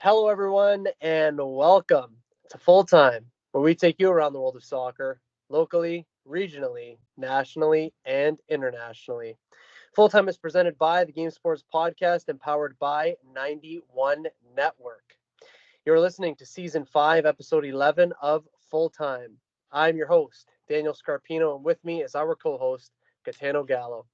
Hello, everyone, and welcome to Full Time, where we take you around the world of soccer, locally, regionally, nationally, and internationally. Full Time is presented by the Game Sports Podcast and powered by 91 Network. You're listening to Season 5, Episode 11 of Full Time. I'm your host, Daniel Scarpino, and with me is our co host, Gitano Gallo.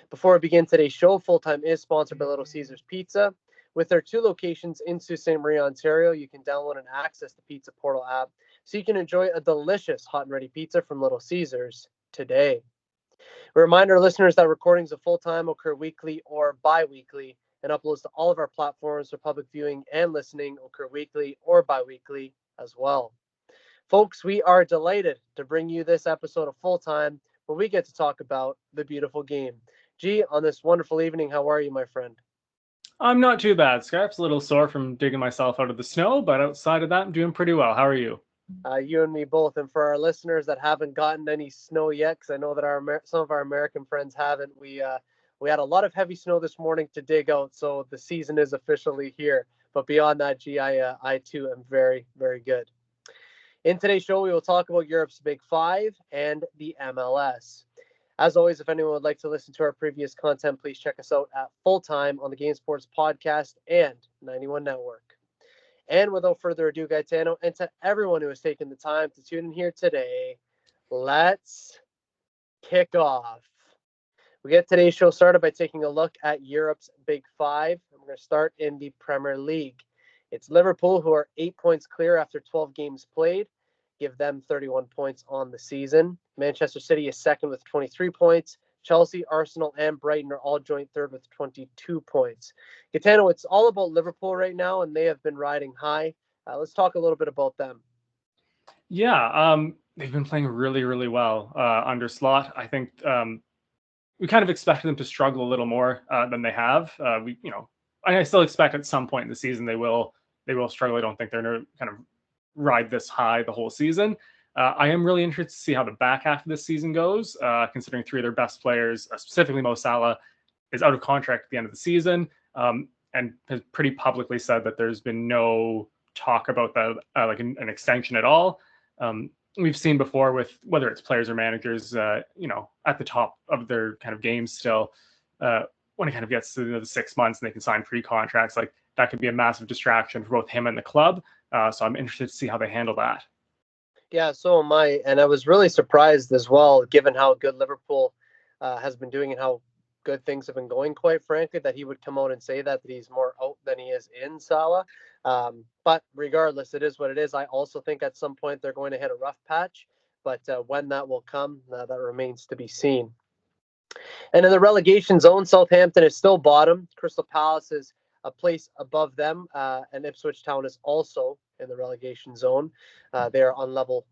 Before we begin today's show, Full Time is sponsored by Little Caesars Pizza. With their two locations in Sault Ste. Marie, Ontario, you can download and access the Pizza Portal app so you can enjoy a delicious hot and ready pizza from Little Caesars today. A reminder, listeners, that recordings of Full Time occur weekly or bi-weekly, and uploads to all of our platforms for public viewing and listening occur weekly or bi-weekly as well. Folks, we are delighted to bring you this episode of Full Time where we get to talk about the beautiful game. G, on this wonderful evening, how are you, my friend? I'm not too bad, Scarp's a little sore from digging myself out of the snow, but outside of that, I'm doing pretty well. How are you? You and me both. And for our listeners that haven't gotten any snow yet, because I know that some of our American friends haven't, we had a lot of heavy snow this morning to dig out, so the season is officially here. But beyond that, G, I too am very, very good. In today's show, we will talk about Europe's Big Five and the MLS. As always, if anyone would like to listen to our previous content, please check us out at Full Time on the Game Sports Podcast and 91 Network. And without further ado, Gaetano, and to everyone who has taken the time to tune in here today, let's kick off. We get today's show started by taking a look at Europe's Big Five. And we're going to start in the Premier League. It's Liverpool, who are 8 points clear after 12 games played. Give them 31 points on the season. Manchester City is second with 23 points. Chelsea, Arsenal, and Brighton are all joint third with 22 points. Gitano, it's all about Liverpool right now, and they have been riding high. Let's talk a little bit about them. Yeah, they've been playing really, really well under Slot. I think we kind of expected them to struggle a little more than they have. I still expect at some point in the season they will struggle. I don't think they're going to kind of ride this high the whole season. I am really interested to see how the back half of this season goes, considering three of their best players, specifically Mo Salah, is out of contract at the end of the season, and has pretty publicly said that there's been no talk about that, like an extension at all. We've seen before with whether it's players or managers, at the top of their kind of games still, when it kind of gets to the 6 months and they can sign free contracts, like that could be a massive distraction for both him and the club. So I'm interested to see how they handle that. Yeah, so am I. And I was really surprised as well, given how good Liverpool has been doing and how good things have been going, quite frankly, that he would come out and say that he's more out than he is in Salah. But regardless, it is what it is. I also think at some point they're going to hit a rough patch. But when that will come, that remains to be seen. And in the relegation zone, Southampton is still bottom. Crystal Palace is a place above them, and Ipswich Town is also in the relegation zone. They are on level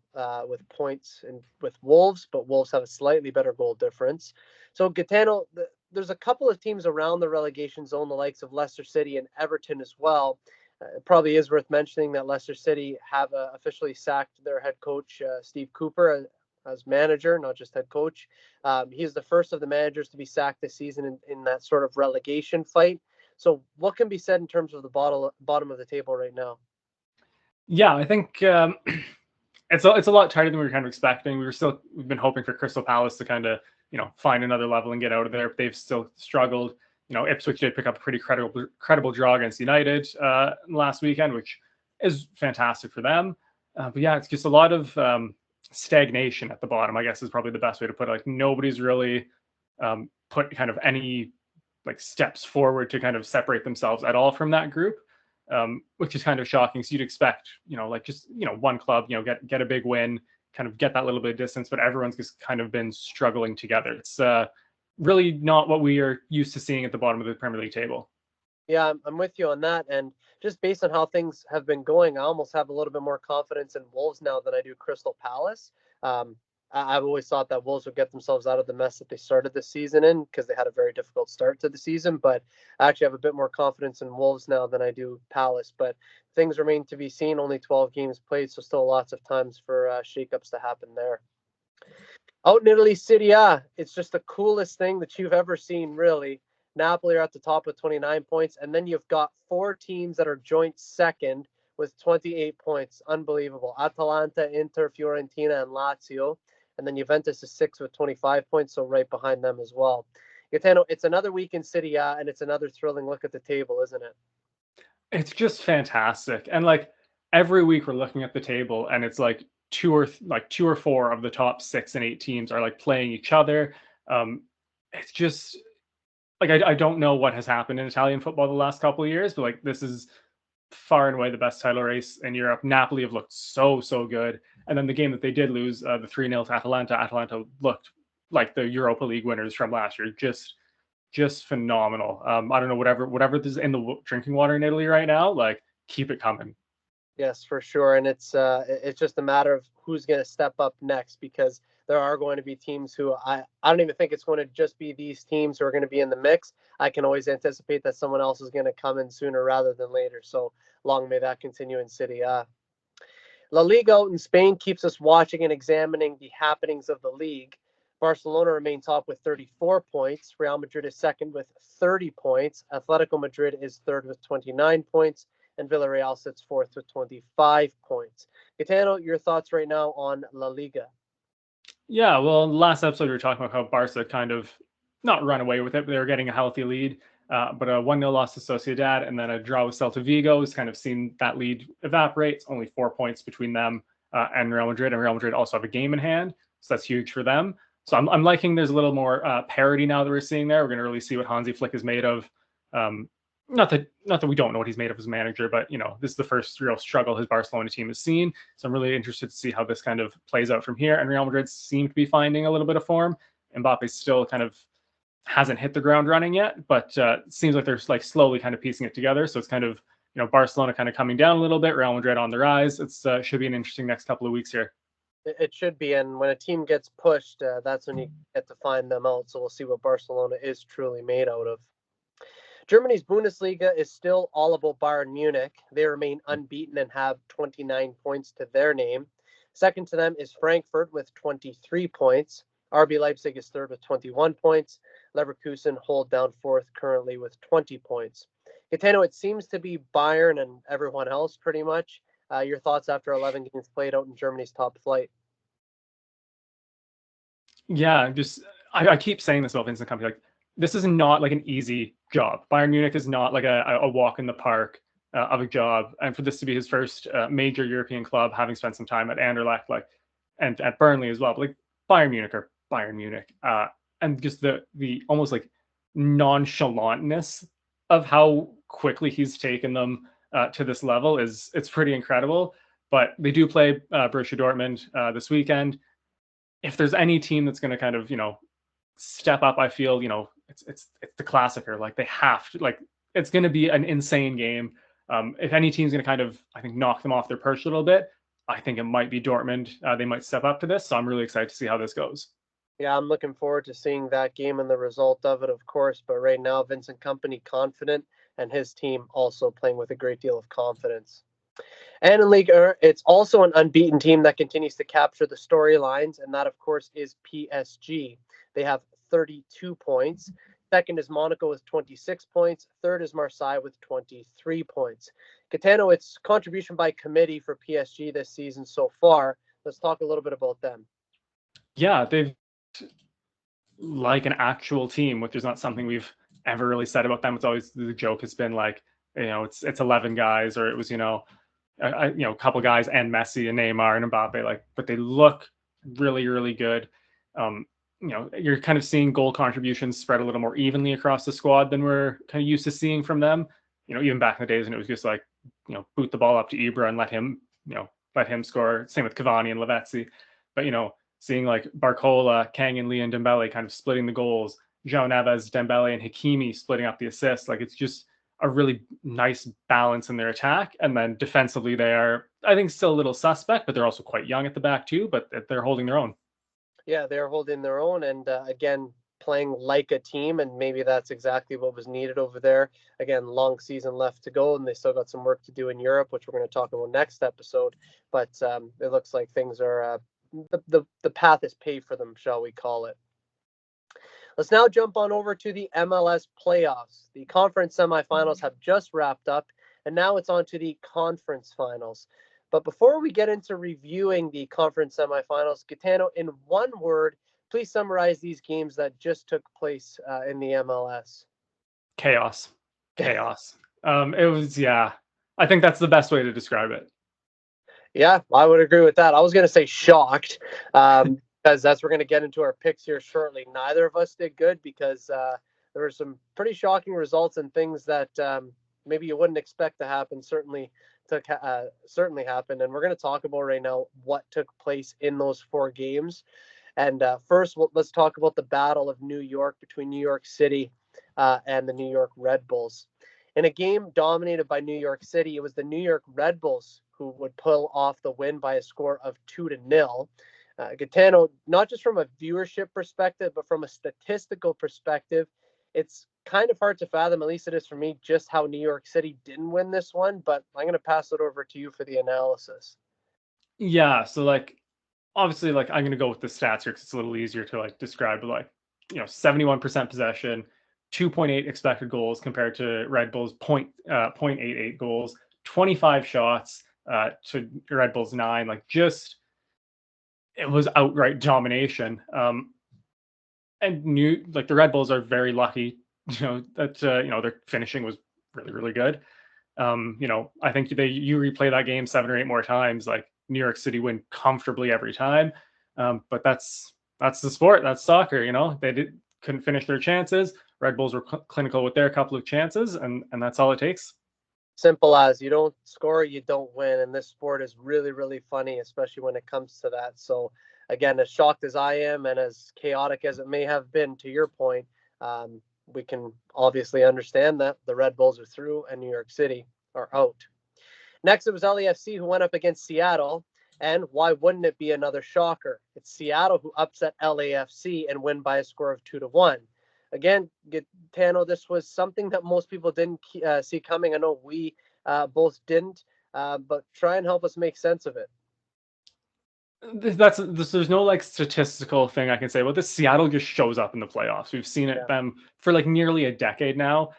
with points and with Wolves, but Wolves have a slightly better goal difference. So Gitano, there's a couple of teams around the relegation zone, the likes of Leicester City and Everton as well. It probably is worth mentioning that Leicester City have officially sacked their head coach, Steve Cooper, as manager, not just head coach. He is the first of the managers to be sacked this season in that sort of relegation fight. So what can be said in terms of the bottom of the table right now? Yeah, I think it's a lot tighter than we were kind of expecting. We've been hoping for Crystal Palace to kind of find another level and get out of there. They've still struggled. Ipswich did pick up a pretty credible draw against United last weekend, which is fantastic for them. But yeah, it's just a lot of stagnation at the bottom, I guess, is probably the best way to put it. Like nobody's really put kind of any like steps forward to kind of separate themselves at all from that group, which is kind of shocking. So you'd expect, one club, get a big win, kind of get that little bit of distance, but everyone's just kind of been struggling together. It's really not what we are used to seeing at the bottom of the Premier League table. Yeah, I'm with you on that. And just based on how things have been going, I almost have a little bit more confidence in Wolves now than I do Crystal Palace. I've always thought that Wolves would get themselves out of the mess that they started this season in because they had a very difficult start to the season. But I actually have a bit more confidence in Wolves now than I do Palace. But things remain to be seen. Only 12 games played, so still lots of times for shakeups to happen there. Out in Italy, Serie A, it's just the coolest thing that you've ever seen, really. Napoli are at the top with 29 points. And then you've got 4 teams that are joint second with 28 points. Unbelievable. Atalanta, Inter, Fiorentina, and Lazio. And then Juventus is 6 with 25 points, so right behind them as well. Gitano, it's another week in Serie A, and it's another thrilling look at the table, isn't it? It's just fantastic. And like every week we're looking at the table and it's like two or four of the top 6 and 8 teams are like playing each other. It's just like I don't know what has happened in Italian football the last couple of years, but like this is far and away the best title race in Europe. Napoli have looked so good, and then the game that they did lose, the 3-0 to Atalanta. Atalanta looked like the Europa League winners from last year. Just phenomenal. I don't know, whatever is in the drinking water in Italy right now, like keep it coming. Yes, for sure. And it's just a matter of who's going to step up next, because there are going to be teams who I don't even think it's going to just be these teams who are going to be in the mix. I can always anticipate that someone else is going to come in sooner rather than later. So long may that continue in City. La Liga out in Spain keeps us watching and examining the happenings of the league. Barcelona remain top with 34 points. Real Madrid is second with 30 points. Atletico Madrid is third with 29 points. And Villarreal sits fourth with 25 points. Gitano, your thoughts right now on La Liga? Yeah, well, last episode we were talking about how Barca kind of not run away with it, but they were getting a healthy lead. But a 1-0 loss to Sociedad and then a draw with Celta Vigo has kind of seen that lead evaporate. It's only 4 points between them and Real Madrid. And Real Madrid also have a game in hand, so that's huge for them. So I'm liking there's a little more parity now that we're seeing there. We're going to really see what Hansi Flick is made of. Not that we don't know what he's made of as manager, but this is the first real struggle his Barcelona team has seen. So I'm really interested to see how this kind of plays out from here. And Real Madrid seem to be finding a little bit of form. Mbappe still kind of hasn't hit the ground running yet, but seems like they're like slowly kind of piecing it together. So it's kind of Barcelona kind of coming down a little bit, Real Madrid on the rise. It's should be an interesting next couple of weeks here. It should be, and when a team gets pushed, that's when you get to find them out. So we'll see what Barcelona is truly made out of. Germany's Bundesliga is still all about Bayern Munich. They remain unbeaten and have 29 points to their name. Second to them is Frankfurt with 23 points. RB Leipzig is third with 21 points. Leverkusen hold down fourth currently with 20 points. Gitano, it seems to be Bayern and everyone else pretty much. Your thoughts after 11 games played out in Germany's top flight? Yeah, I keep saying this about Vincent Company. Like, this is not like an easy job. Bayern Munich is not like a walk in the park of a job. And for this to be his first major European club, having spent some time at Anderlecht, like, and at Burnley as well. But like Bayern Munich or Bayern Munich, and just the almost like nonchalantness of how quickly he's taken them to this level it's pretty incredible. But they do play Borussia Dortmund this weekend. If there's any team that's going to kind of step up, I feel it's the classicer. Like they have to, like it's going to be an insane game. If any team's going to kind of, I think, knock them off their perch a little bit, I think it might be Dortmund. They might step up to this, so I'm really excited to see how this goes. Yeah, I'm looking forward to seeing that game and the result of it, of course. But right now, Vincent Company confident, and his team also playing with a great deal of confidence. And in Ligue 1, it's also an unbeaten team that continues to capture the storylines, and that, of course, is PSG. They have 32 points. Second is Monaco with 26 points. Third is Marseille with 23 points. Gitano, it's contribution by committee for PSG this season so far. Let's talk a little bit about them. Yeah, they've like an actual team, which is not something we've ever really said about them. It's always the joke has been like, it's 11 guys, or it was a couple guys and Messi and Neymar and Mbappe, like, but they look really good. You're kind of seeing goal contributions spread a little more evenly across the squad than we're kind of used to seeing from them. Even back in the days, and it was just like, boot the ball up to Ibra and let him score. Same with Cavani and Lavezzi. But seeing like Barcola, Kang, and Lee and Dembele kind of splitting the goals, João Neves, Dembele, and Hakimi splitting up the assists. Like, it's just a really nice balance in their attack. And then defensively, they are, I think, still a little suspect, but they're also quite young at the back too, but they're holding their own. Yeah, they're holding their own, and again, playing like a team, and maybe that's exactly what was needed over there. Again, long season left to go, and they still got some work to do in Europe, which we're going to talk about next episode. But it looks like things are the path is paved for them, shall we call it? Let's now jump on over to the MLS playoffs. The conference semifinals have just wrapped up, and now it's on to the conference finals. But before we get into reviewing the conference semifinals, Gitano, in one word, please summarize these games that just took place in the MLS. Chaos. Chaos. It was, yeah. I think that's the best way to describe it. Yeah, I would agree with that. I was going to say shocked, because that's we're going to get into our picks here shortly. Neither of us did good because there were some pretty shocking results and things that maybe you wouldn't expect to happen. Certainly happened, and we're going to talk about right now what took place in those 4 games. And first, let's talk about the Battle of New York between New York City and the New York Red Bulls. In a game dominated by New York City, it was the New York Red Bulls who would pull off the win by a score of 2-0. Gitano, not just from a viewership perspective, but from a statistical perspective, it's kind of hard to fathom, at least it is for me, just how New York City didn't win this one. But I'm going to pass it over to you for the analysis. Yeah. So, like, obviously, like, I'm going to go with the stats here because it's a little easier to, like, describe, like, 71% possession, 2.8 expected goals compared to Red Bull's 0.88 goals, 25 shots to Red Bull's 9. Like, just, it was outright domination. And the Red Bulls are very lucky, that, their finishing was really, really good. I think you replay that game 7 or 8 more times, like, New York City win comfortably every time. But that's the sport. That's soccer. They couldn't finish their chances. Red Bulls were clinical with their couple of chances, and that's all it takes. Simple as you don't score, you don't win. And this sport is really, really funny, especially when it comes to that. So, again, as shocked as I am and as chaotic as it may have been, to your point, we can obviously understand that the Red Bulls are through and New York City are out. Next, it was LAFC who went up against Seattle. And why wouldn't it be another shocker? It's Seattle who upset LAFC and win by a score of 2-1. Again, Gitano, this was something that most people didn't see coming. I know we both didn't, but try and help us make sense of it. There's no, like, statistical thing I can say. Well, this Seattle just shows up in the playoffs. We've seen it them for, like, nearly a decade now.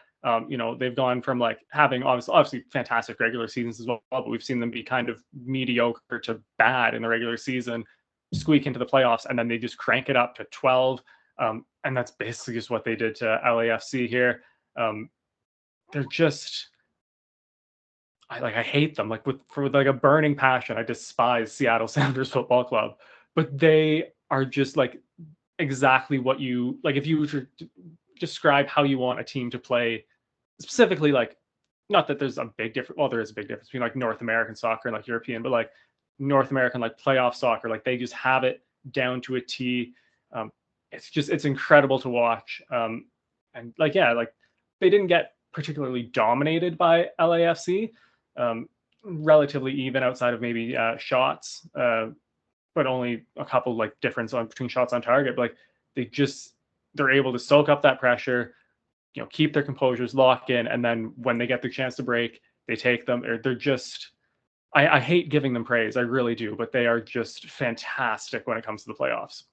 They've gone from, like, having obviously fantastic regular seasons as well, but we've seen them be kind of mediocre to bad in the regular season, squeak into the playoffs, and then they just crank it up to 12. And that's basically just what they did to LAFC here. They're just, I hate them, like, with like a burning passion. I despise Seattle Sounders Football Club, but they are just, like, exactly what you like. If you were to describe how you want a team to play, specifically, like, not that there's a big difference. Well, there is a big difference between, like, North American soccer and, like, European, but, like, North American, like, playoff soccer, like, they just have it down to a T. It's incredible to watch. And, like, yeah, like, they didn't get particularly dominated by LAFC. Relatively even outside of maybe shots, but only a couple, like, difference between shots on target. But, like, they're able to soak up that pressure, keep their composures, lock in, and then when they get the chance to break, they take them. They're just, I hate giving them praise, I really do, but they are just fantastic when it comes to the playoffs.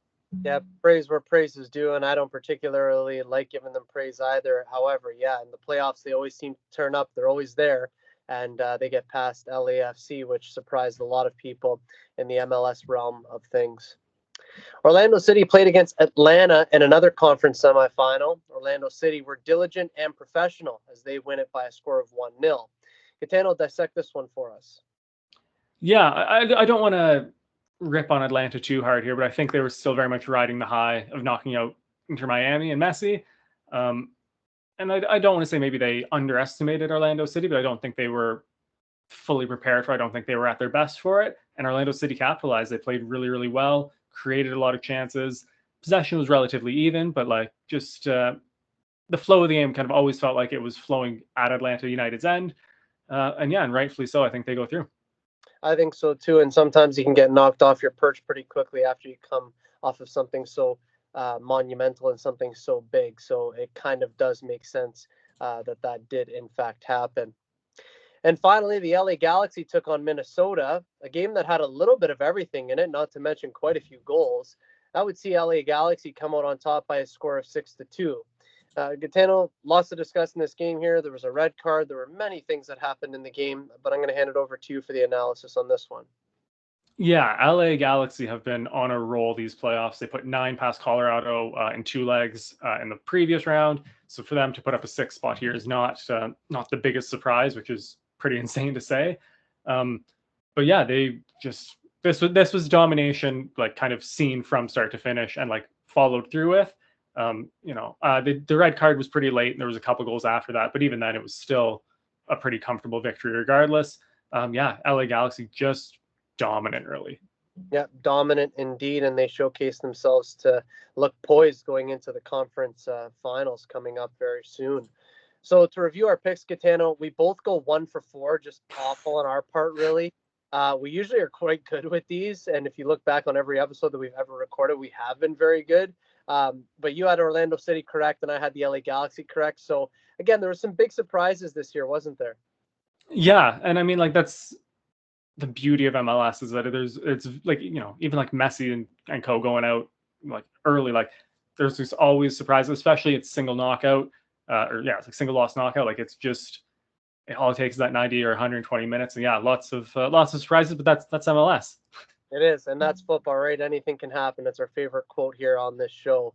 Yeah, praise where praise is due, and I don't particularly like giving them praise either. However, yeah, in the playoffs, they always seem to turn up. They're always there, and they get past LAFC, which surprised a lot of people in the MLS realm of things. Orlando City played against Atlanta in another conference semifinal. Orlando City were diligent and professional as they win it by a score of 1-0. Gitano, dissect this one for us. Yeah, I don't want to rip on Atlanta too hard here, but I think they were still very much riding the high of knocking out Inter Miami and Messi. And I don't want to say maybe they underestimated Orlando City, but I don't think they were fully prepared for it. I don't think they were at their best for it. And Orlando City capitalized. They played really, really well, created a lot of chances. Possession was relatively even, but, like, just the flow of the game kind of always felt like it was flowing at Atlanta United's end. And rightfully so. I think they go through. I think so too. And sometimes you can get knocked off your perch pretty quickly after you come off of something so monumental and something so big. So it kind of does make sense that did in fact happen. And finally, the LA Galaxy took on Minnesota, a game that had a little bit of everything in it, not to mention quite a few goals. that would see LA Galaxy come out on top by a score of 6-2. Gitano, lots to discuss in this game here. There was a red card. There were many things that happened in the game, but I'm going to hand it over to you for the analysis on this one. Yeah, LA Galaxy have been on a roll these playoffs. They put 9 past Colorado in 2 legs in the previous round. So for them to put up a 6th spot here is not the biggest surprise, which is pretty insane to say. But yeah, they just this was domination, like kind of seen from start to finish and like followed through with. The red card was pretty late, and there was a couple goals after that, but even then, it was still a pretty comfortable victory regardless. LA Galaxy just dominant early. Yeah, dominant indeed, and they showcased themselves to look poised going into the conference finals coming up very soon. So to review our picks, Gitano, we both go 1 for 4, just awful on our part, really. We usually are quite good with these, and if you look back on every episode that we've ever recorded, we have been very good. But you had Orlando City correct, and I had the LA Galaxy correct. So again, there were some big surprises this year, wasn't there? Yeah, and I mean, like, that's the beauty of MLS is that it's like, even like Messi and co going out like early, like there's just always surprises, especially it's single knockout, it's like single loss knockout. Like it's just all it takes is that 90 or 120 minutes, and yeah, lots of surprises. But that's MLS. It is, and that's football, right? Anything can happen. It's our favorite quote here on this show.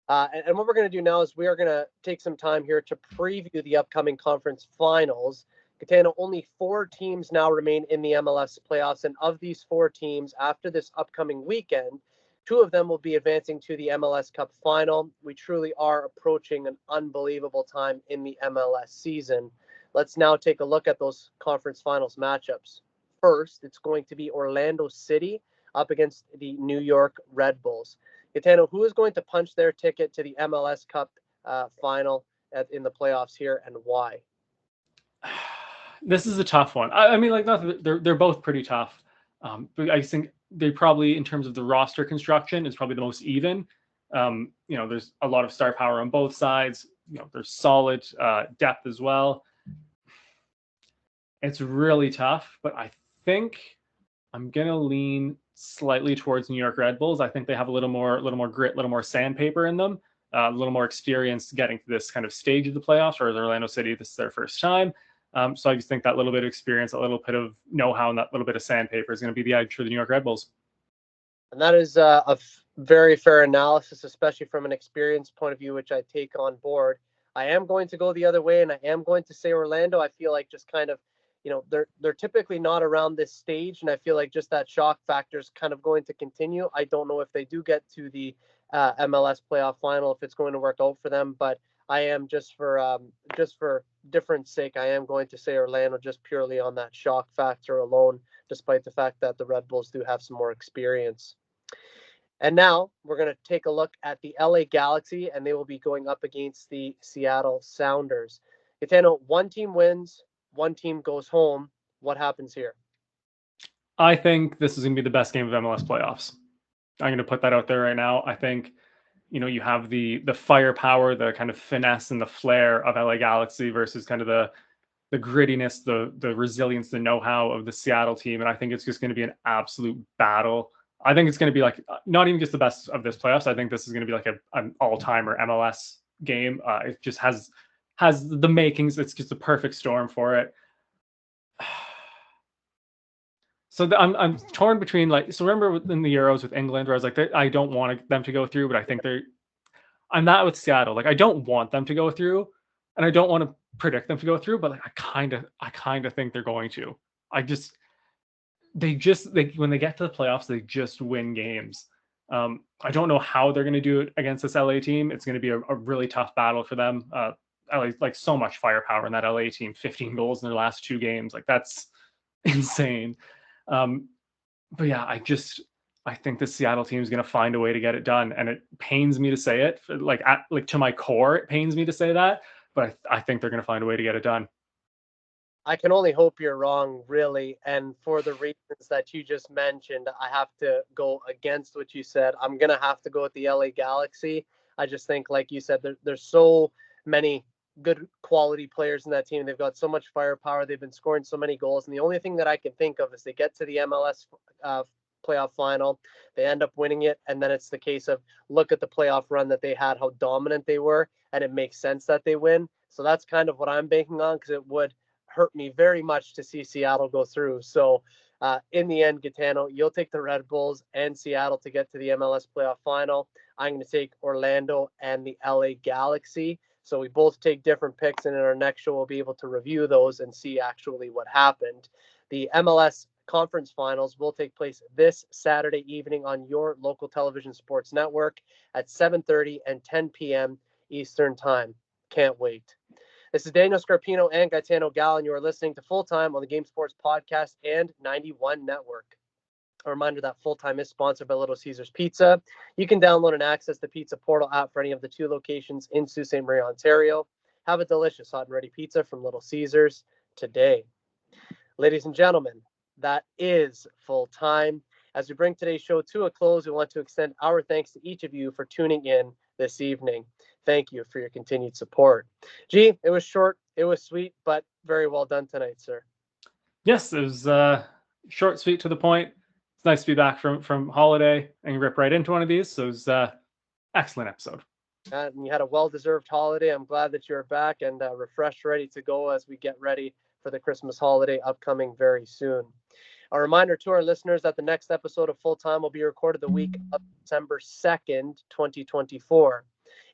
And what we're going to do now is we are going to take some time here to preview the upcoming conference finals. Gitano, only 4 teams now remain in the MLS playoffs, and of these 4 teams, after this upcoming weekend, 2 of them will be advancing to the MLS Cup final. We truly are approaching an unbelievable time in the MLS season. Let's now take a look at those conference finals matchups. First, it's going to be Orlando City up against the New York Red Bulls. Gitano, who is going to punch their ticket to the MLS Cup final in the playoffs here, and why? This is a tough one. I mean, like, they're both pretty tough. But I think they probably, in terms of the roster construction, is probably the most even. There's a lot of star power on both sides. There's solid depth as well. It's really tough, but I think I'm gonna lean slightly towards New York Red Bulls. I think they have a little more grit, a little more sandpaper in them, a little more experience getting to this kind of stage of the playoffs. Whereas Orlando City, this is their first time. So I just think that little bit of experience, a little bit of know-how, and that little bit of sandpaper is going to be the edge for the New York Red Bulls. And that is a very fair analysis, especially from an experience point of view, which I take on board. I am going to go the other way, and I am going to say Orlando. I feel like just kind of, they're typically not around this stage, and I feel like just that shock factor is kind of going to continue. I don't know if they do get to the MLS playoff final, if it's going to work out for them, but I am just for difference sake, I am going to say Orlando just purely on that shock factor alone, despite the fact that the Red Bulls do have some more experience. And now we're going to take a look at the LA Galaxy, and they will be going up against the Seattle Sounders. Gitano, one team wins, one team goes home. What happens here? I think this is going to be the best game of MLS playoffs. I'm going to put that out there right now. I think, you have the firepower, the kind of finesse and the flair of LA Galaxy versus kind of the grittiness, the resilience, the know-how of the Seattle team. And I think it's just going to be an absolute battle. I think it's going to be like not even just the best of this playoffs. I think this is going to be like an all-timer MLS game. It just has the makings. It's just a perfect storm for it. So I'm torn between, like, so remember in the Euros with England where I was like, I don't want them to go through, but I think I'm not with Seattle. Like, I don't want them to go through, and I don't want to predict them to go through, but like I kind of think they're going to. They when they get to the playoffs, they just win games. I don't know how they're going to do it against this LA team. It's going to be a really tough battle for them. LA, like, so much firepower in that LA team, 15 goals in their last 2 games. Like, that's insane. But yeah, I think the Seattle team is going to find a way to get it done, and it pains me to say it. Like to my core, it pains me to say that, but I think they're going to find a way to get it done. I can only hope you're wrong, really. And for the reasons that you just mentioned, I have to go against what you said. I'm going to have to go with the LA Galaxy. I just think, like you said, there's so many good quality players in that team. They've got so much firepower. They've been scoring so many goals. And the only thing that I can think of is they get to the MLS playoff final. They end up winning it, and then it's the case of look at the playoff run that they had, how dominant they were, and it makes sense that they win. So that's kind of what I'm banking on, because it would hurt me very much to see Seattle go through. So in the end, Gitano, you'll take the Red Bulls and Seattle to get to the MLS playoff final. I'm going to take Orlando and the LA Galaxy. So we both take different picks, and in our next show, we'll be able to review those and see actually what happened. The MLS conference finals will take place this Saturday evening on your local television sports network at 7:30 and 10 p.m. Eastern Time. Can't wait. This is Daniel Scarpino and Gitano Gallo, and you are listening to Full Time on the Game Sports Podcast and 91 Network. A reminder that Full Time is sponsored by Little Caesars Pizza. You can download and access the Pizza Portal app for any of the 2 locations in Sault Ste. Marie, Ontario. Have a delicious hot and ready pizza from Little Caesars today. Ladies and gentlemen, that is Full Time. As we bring today's show to a close, we want to extend our thanks to each of you for tuning in this evening. Thank you for your continued support. G, it was short, it was sweet, but very well done tonight, sir. Yes, it was short, sweet, to the point. It's nice to be back from holiday and rip right into one of these. So it was excellent episode. And you had a well-deserved holiday. I'm glad that you're back and refreshed, ready to go as we get ready for the Christmas holiday upcoming very soon. A reminder to our listeners that the next episode of Full Time will be recorded the week of December 2nd, 2024.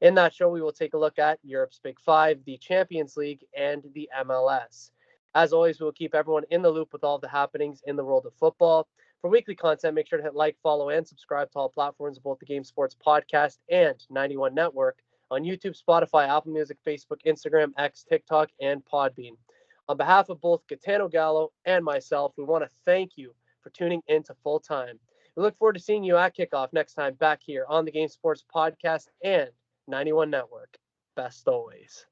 In that show, we will take a look at Europe's Big Five, the Champions League, and the MLS. As always, we will keep everyone in the loop with all the happenings in the world of football. For weekly content, make sure to hit like, follow, and subscribe to all platforms of both the Game Sports Podcast and 91 Network on YouTube, Spotify, Apple Music, Facebook, Instagram, X, TikTok, and Podbean. On behalf of both Gitano Gallo and myself, we want to thank you for tuning in to Full Time. We look forward to seeing you at kickoff next time back here on the Game Sports Podcast and 91 Network. Best always.